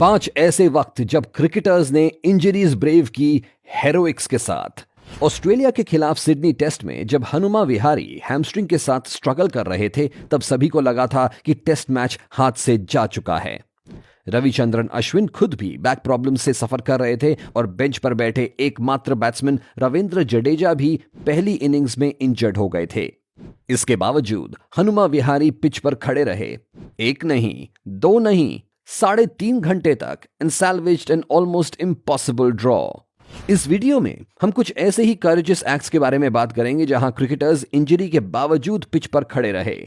5 ऐसे वक्त जब क्रिकेटर्स ने इंजरीज ब्रेव की हेरोइक्स के साथ। ऑस्ट्रेलिया के खिलाफ सिडनी टेस्ट में जब हनुमा विहारी हैमस्ट्रिंग के साथ स्ट्रगल कर रहे थे तब सभी को लगा था कि टेस्ट मैच हाथ से जा चुका है। रविचंद्रन अश्विन खुद भी बैक प्रॉब्लम से सफर कर रहे थे और बेंच पर बैठे एकमात्र बैट्समैन रविंद्र जडेजा भी पहली इनिंग्स में इंजर्ड हो गए थे। इसके बावजूद हनुमा विहारी पिच पर खड़े रहे, एक नहीं, दो नहीं, 3.5 घंटे तक and salvaged an almost impossible draw. इस वीडियो में हम कुछ ऐसे ही करेजियस एक्ट्स के बारे में बात करेंगे जहां क्रिकेटर्स इंजरी के बावजूद पिच पर खड़े रहे।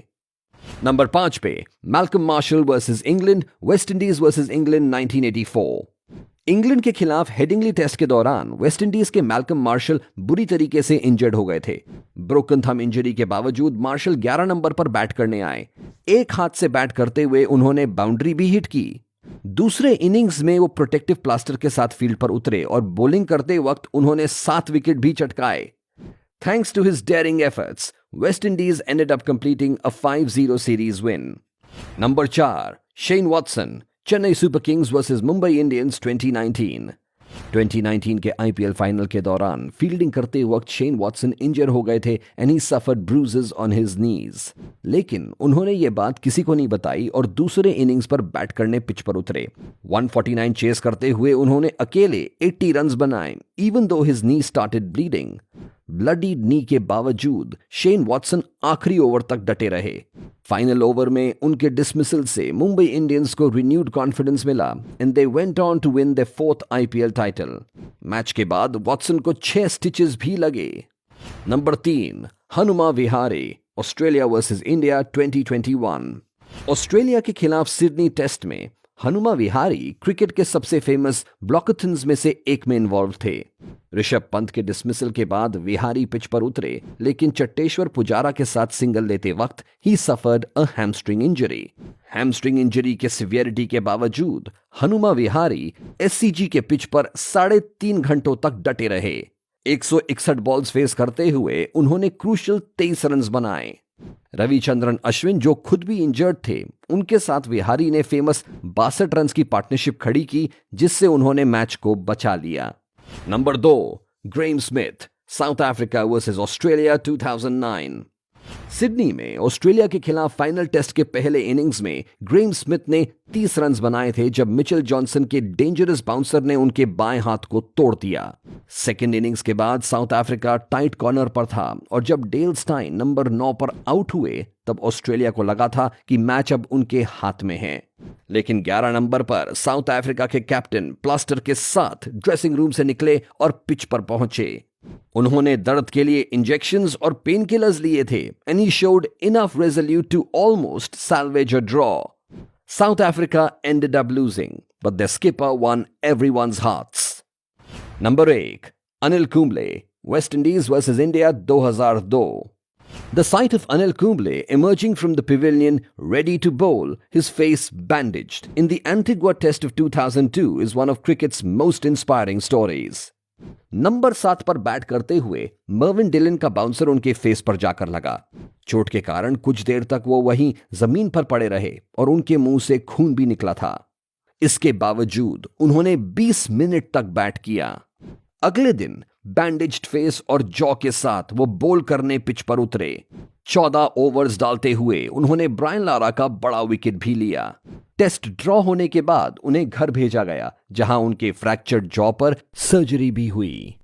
नंबर 5 पे Malcolm martial versus England, West Indies versus England 1984। England के खिलाफ हेडिंगली टेस्ट के दौरान वेस्ट इंडीज के मैल्कम मार्शल बुरी तरीके से इंजर्ड हो गए थे। ब्रोकन थंब इंजरी के बावजूद मार्शल 11 नंबर पर बैट करने आए। एक हाथ से बैट करते हुए उन्होंने बाउंड्री भी हिट की। दूसरे इनिंग्स में वो प्रोटेक्टिव प्लास्टर के साथ फील्ड पर उतरे और बॉलिंग करते वक्त उन्होंने 7 विकेट भी चटकाए। Thanks to his daring efforts, West Indies ended up completing a 5-0 series win. Number 4, Shane Watson, Chennai Super Kings versus Mumbai Indians 2019। 2019 के आईपीएल फाइनल के दौरान फील्डिंग करते वक्त शेन वॉटसन इंजर हो गए थे and he suffered bruises on his knees. लेकिन उन्होंने ये बात किसी को नहीं बताई और दूसरे इनिंग्स पर बैट करने पिच पर उतरे। 149 चेस करते हुए उन्होंने अकेले 80 रन्स बनाए इवन दो हिज नी स्टार्टेड ब्लीडिंग। ब्लडी नी के बावजूद शेन वॉटसन आखिरी ओवर तक डटे रहे। फाइनल ओवर में उनके डिसमिसल से मुंबई इंडियंस को रिन्यूड कॉन्फिडेंस मिला and they went on to win the 4th IPL title. Match के बाद वॉटसन को 6 स्टिचेस भी लगे। Number 3, Hanuma Vihari, Australia versus India 2021। Australia के खिलाफ सिडनी टेस्ट में हनुमा विहारी क्रिकेट के सबसे फेमस ब्लॉकथन्स में से एक में इन्वॉल्व थे। ऋषभ पंत के डिसमिसल के बाद विहारी पिच पर उतरे लेकिन चट्टेश्वर पुजारा के साथ सिंगल लेते वक्त ही suffered a hamstring injury. Hamstring injury के सिवियरिटी के बावजूद हनुमा विहारी एससीजी के पिच पर 3.5 घंटों तक डटे रहे। 161 बॉल्स फेस करते हुए उन्होंने क्रूशियल 23 रन्स बनाए। रविचंद्रन अश्विन जो खुद भी इंजर्ड थे, उनके साथ विहारी ने फेमस 62 रन्स की पार्टनरशिप खड़ी की जिससे उन्होंने मैच को बचा लिया। Number 2, Graeme Smith, south Africa versus Australia 2009। Sydney में ऑस्ट्रेलिया के खिलाफ फाइनल टेस्ट के पहले इनिंग्स में ग्रेम स्मिथ ने 30 रन्स बनाए थे जब मिचेल जॉनसन के डेंजरस बाउंसर ने उनके बाएं हाथ को तोड़ दिया। सेकेंड इनिंग्स के बाद साउथ अफ्रीका टाइट कॉर्नर पर था और जब डेल स्टाइन नंबर 9 पर आउट हुए तब ऑस्ट्रेलिया को लगा था कि मैच अब उनके हाथ में है। लेकिन 11 नंबर पर साउथ अफ्रीका के कैप्टन प्लास्टर के साथ ड्रेसिंग रूम से निकले और पिच पर पहुंचे। उन्होंने दर्द के लिए इंजेक्शंस और पेन किलर्स लिए थे and he showed enough resolute to almost salvage a draw. South Africa ended up losing, but their skipper won everyone's hearts. Number 8, Anil Kumble, West Indies versus India 2002. The sight of Anil Kumble emerging from the pavilion ready to bowl, his face bandaged, in the Antigua Test of 2002 is one of cricket's most inspiring stories. Number 7 पर bat करते हुए Mervyn Dylan का bouncer उनके face पर जाकर लगा। चोट के कारण कुछ देर तक वो वहीं जमीन पर पड़े रहे और उनके मुंह से खून भी निकला था। इसके बावजूद उन्होंने 20 मिनट तक बैट किया। अगले दिन बैंडेज्ड फेस और जॉ के साथ वो बोल करने पिच पर उतरे। 14 ओवर्स डालते हुए उन्होंने ब्रायन लारा का बड़ा विकेट भी लिया। टेस्ट ड्रॉ होने के बाद उन्हें घर भेजा गया जहां उनके फ्रैक्चर्ड जॉ पर सर्जरी भी हुई।